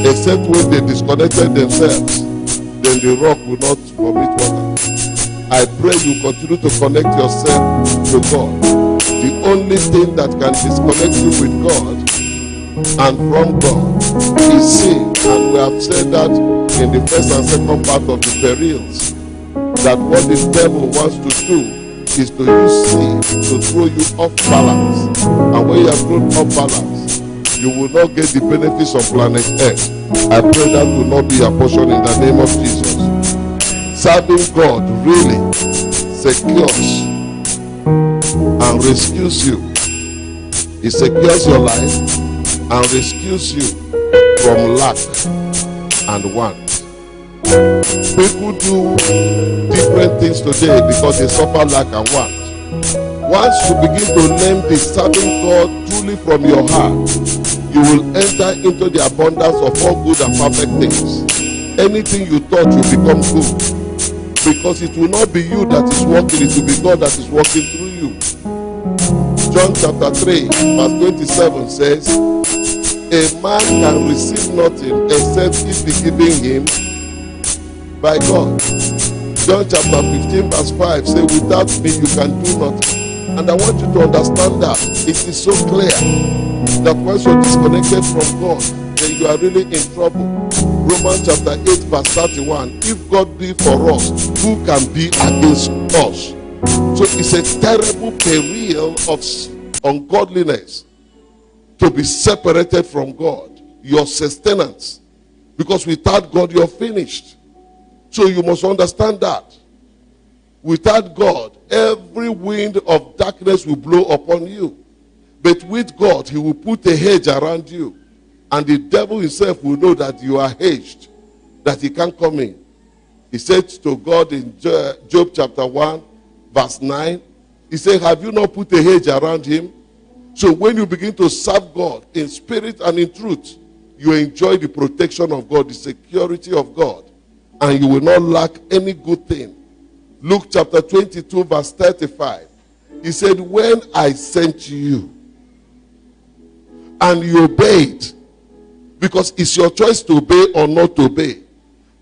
Except when they disconnected themselves, then the rock will not vomit water. I pray you continue to connect yourself to God. The only thing that can disconnect you with God and from God is sin. And we have said that in the first and second part of the Perils, that what the devil wants to do is to use sin to throw you off balance. And when you are thrown off balance, you will not get the benefits of planet Earth. I pray that will not be your portion in the name of Jesus. Serving God really secures and rescues you. It secures your life and rescues you from lack and want. People do different things today because they suffer lack and want. Once you begin to learn the serving God truly from your heart, you will enter into the abundance of all good and perfect things. Anything you touch will become good. Because it will not be you that is working, it will be God that is working through you. John chapter 3 verse 27 says, a man can receive nothing except it be given him by God. John chapter 15 verse 5 says, without me you can do nothing. And I want you to understand that it is so clear that once you're disconnected from God, then you are really in trouble. Romans chapter 8 verse 31, if God be for us, who can be against us? So it's a terrible peril of ungodliness to be separated from God, your sustenance. Because without God, you're finished. So you must understand that. Without God, every wind of darkness will blow upon you. But with God, he will put a hedge around you. And the devil himself will know that you are hedged, that he can't come in. He said to God in Job chapter 1, verse 9, he said, have you not put a hedge around him? So when you begin to serve God in spirit and in truth, you enjoy the protection of God, the security of God, and you will not lack any good thing. Luke chapter 22, verse 35, he said, when I sent you and you obeyed, because it's your choice to obey or not to obey.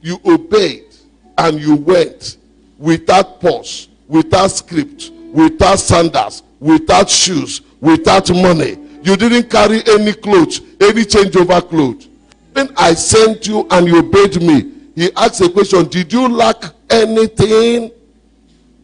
You obeyed and you went without pause, without script, without sandals, without shoes, without money. You didn't carry any clothes, any changeover clothes. When I sent you and you obeyed me, he asked a question, did you lack anything?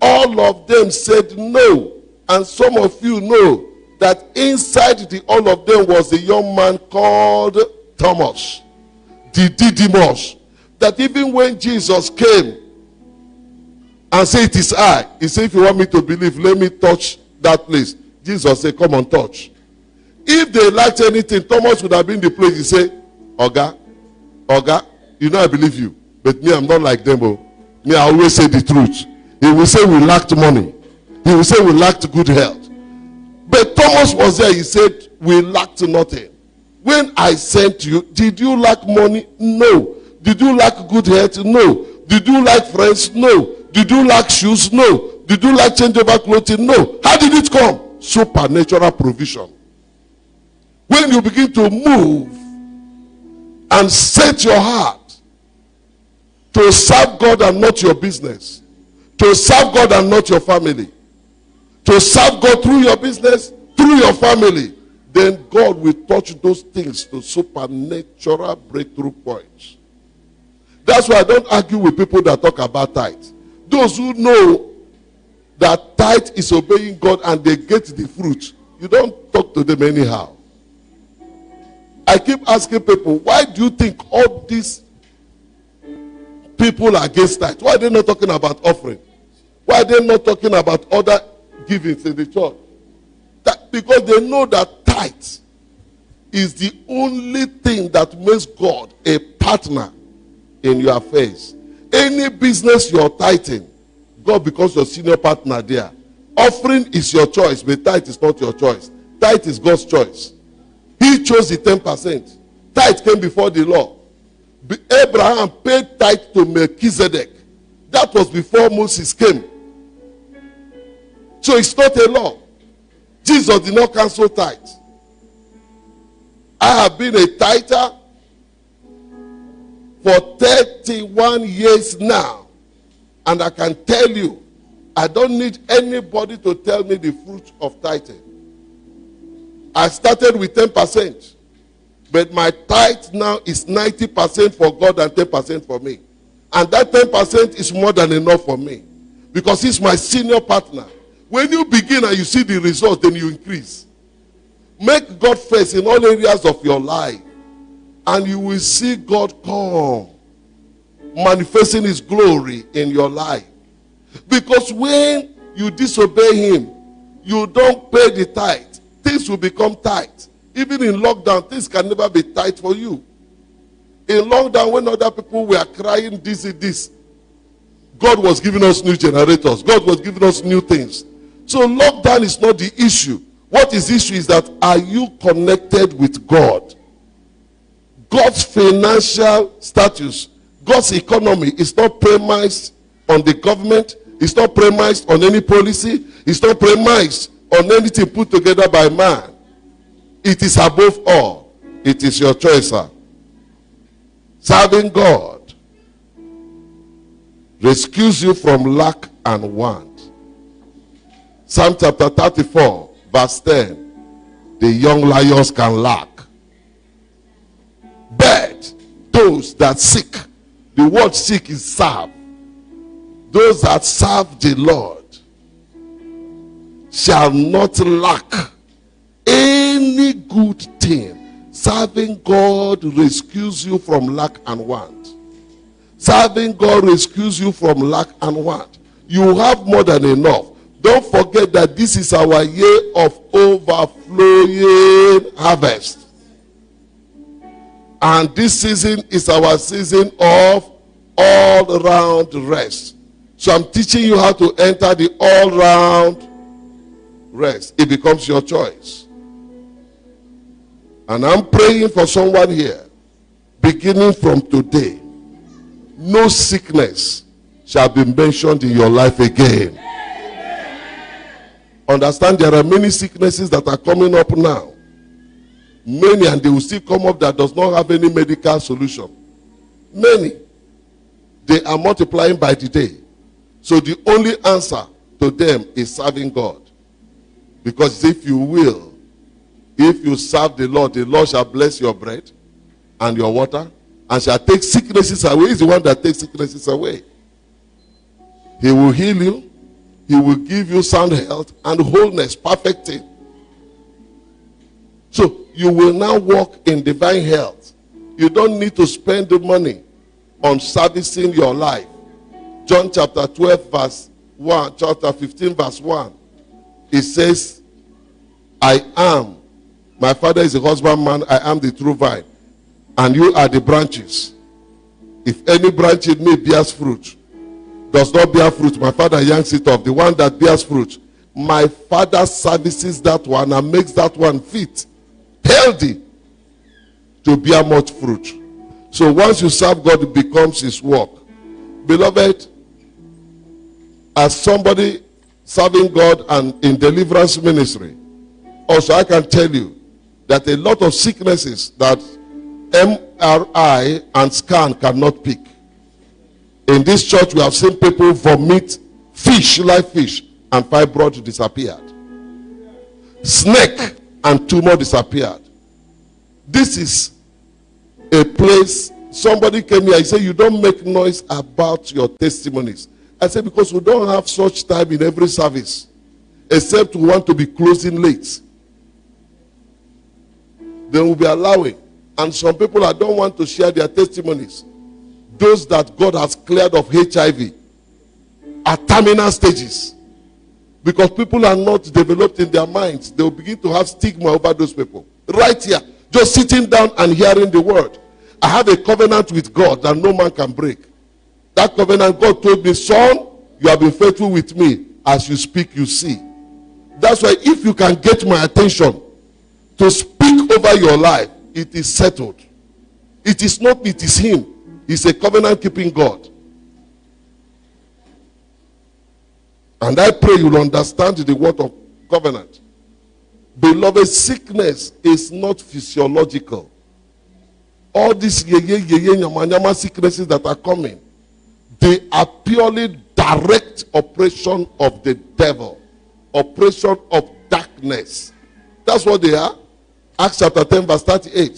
All of them said no. And some of you know that inside the all of them was a young man called Thomas, the Didymus, that even when Jesus came and said, it is I, he said, if you want me to believe, let me touch that place. Jesus said, come on, touch. If they lacked anything, Thomas would have been the place. He said, Oga, you know I believe you, but me, I'm not like them. Oh. Me, I always say the truth. He will say we lacked money. He will say we lacked good health. But Thomas was there. He said, we lacked nothing. When I sent you, did you lack money? No. Did you lack good health? No. Did you lack friends? No. Did you lack shoes? No. Did you lack changeover clothing? No. How did it come? Supernatural provision. When you begin to move and set your heart to serve God and not your business, to serve God and not your family, to serve God through your business, through your family, then God will touch those things to supernatural breakthrough points. That's why I don't argue with people that talk about tithe. Those who know that tithe is obeying God and they get the fruit, you don't talk to them anyhow. I keep asking people, why do you think all these people are against tithe? Why are they not talking about offering? Why are they not talking about other givings in the church? Because they know that tithe is the only thing that makes God a partner in your affairs. Any business you're tithing, God becomes your senior partner there. Offering is your choice, but tithe is not your choice. Tithe is God's choice. He chose the 10%. Tithe came before the law. Abraham paid tithe to Melchizedek. That was before Moses came. So it's not a law. Jesus did not cancel tithe. I have been a tither for 31 years now. And I can tell you, I don't need anybody to tell me the fruit of tithing. I started with 10, but my tithe now is 90% for God and 10% for me. And that 10% is more than enough for me, because he's my senior partner. When you begin and you see the results, then you increase. Make God first in all areas of your life, and you will see God come, manifesting his glory in your life. Because when you disobey him, you don't pay the tithe, things will become tight. Even in lockdown, things can never be tight for you. In lockdown, when other people were crying this, God was giving us new generators. God was giving us new things. So lockdown is not the issue. What is the issue is that, are you connected with God? God's financial status, God's economy is not premised on the government. It's not premised on any policy. It's not premised on anything put together by man. It is above all. It is your choice, sir. Serving God rescues you from lack and want. Psalm chapter 34, verse 10. The young lions can lack, but those that seek, the word seek is serve. Those that serve the Lord shall not lack any good thing. Serving God rescues you from lack and want. Serving God rescues you from lack and want. You have more than enough. Don't forget that this is our year of overflowing harvest. And this season is our season of all-round rest. So I'm teaching you how to enter the all-round rest. It becomes your choice. And I'm praying for someone here, beginning from today, no sickness shall be mentioned in your life again. Understand, there are many sicknesses that are coming up now. Many, and they will still come up, that does not have any medical solution. Many. They are multiplying by the day. So the only answer to them is serving God. Because if you serve the Lord shall bless your bread and your water, and shall take sicknesses away. He's the one that takes sicknesses away. He will heal you. He will give you sound health and wholeness, perfecting. So you will now walk in divine health. You don't need to spend the money on servicing your life. John chapter 12 verse 1, chapter 15 verse 1. It says, I am, my Father is a husbandman, I am the true vine, and you are the branches. If any branch in me bears fruit, does not bear fruit, my Father yanks it off. The one that bears fruit, my Father services that one and makes that one fit, healthy, to bear much fruit. So once you serve God, it becomes his work. Beloved, as somebody serving God and in deliverance ministry, also I can tell you that a lot of sicknesses that MRI and scan cannot pick. In this church, we have seen people vomit fish, live fish, and fibroid disappeared. Snake and tumor disappeared. This is a place, somebody came here, he said, you don't make noise about your testimonies. I said, because we don't have such time in every service, except we want to be closing late. Then we'll be allowing. And some people that don't want to share their testimonies, those that God has cleared of HIV, at terminal stages, because people are not developed in their minds, they will begin to have stigma over those people. Right here, just sitting down and hearing the word. I have a covenant with God that no man can break. That covenant, God told me, son, you have been faithful with me. As you speak, you see. That's why if you can get my attention to speak over your life, it is settled. It is not me, it is him. He's a covenant-keeping God. And I pray you'll understand the word of covenant. Beloved, sickness is not physiological. all these nyama sicknesses that are coming, they are purely direct operation of the devil, operation of darkness. That's what they are. Acts chapter 10 verse 38.